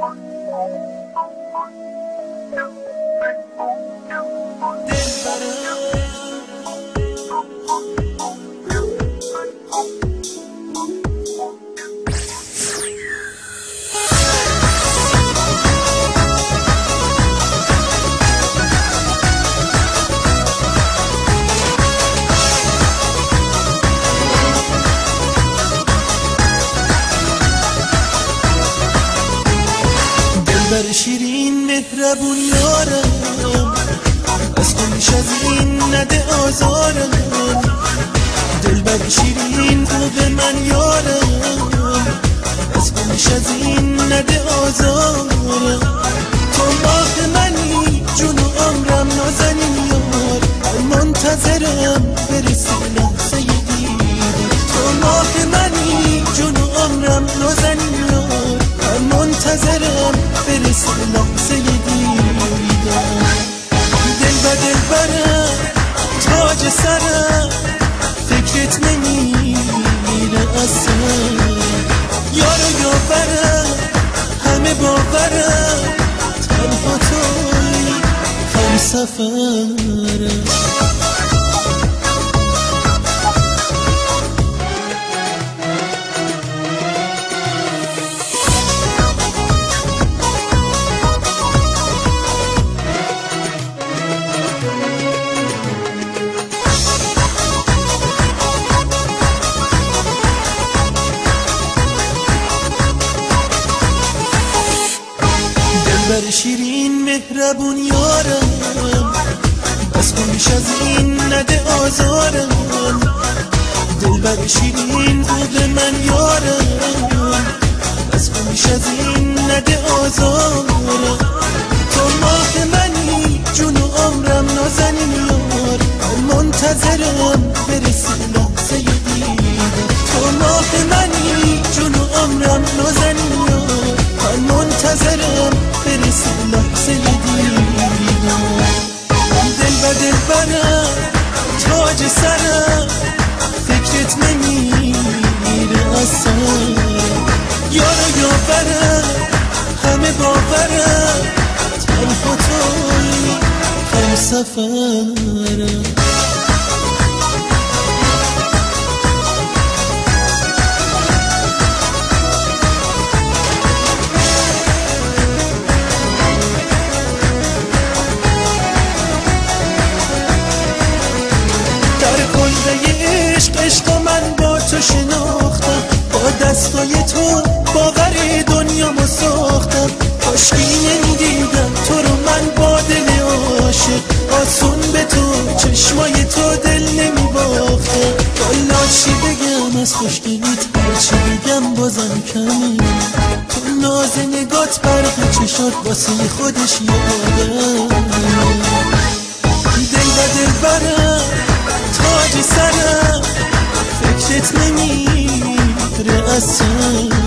دلبر شیرین مهربون یارم، از خونش از این نده آزارم. دلبر شیرین خوب من یارم، از خونش از این نده آزارم. تو ماه منی جون و عمرم نازنین یار، منتظرم برسی لحظه دیدار. تو ماه منی جون و عمرم نازنین یار، منتظرم برسی لحظه دیدار. دل به دل برم تاج سرم، فکرت نمیره اصلا. یار و یاورم همه باورم، تنها توی هم سفرم. دلبر شیرین مهربون یارم، بس خونش از این نده آزارم. دلبر شیرین خوب من یارم، بس خونش از این نده آزارم. تو ماه منی جون و عمرم نازنین یار، منتظرم برسی لحظه دیدار. تو ماه منی جون و عمرم نازنین یار، منتظرم برسی لحظه دیدار. دل به دل برم تاج سرم، فکرت نمیره اصلا. یار و یاورم همه باورم، تنها توی هم سفرم. عشق من با تو شناختم، با دستای تو باور دنیامو ساختم. کاشکی نمیدیدم تو رو من با دل عاشق، آسون به تو چشمای تو دل نمیباختم. والا چی بگم از خوشگلیت، هرچی بگم بازم کمه. تو ناز نگات برق چشات واسه خودش یادم. دل به دل برم تاج سرم، فکرت نمیره اصلا.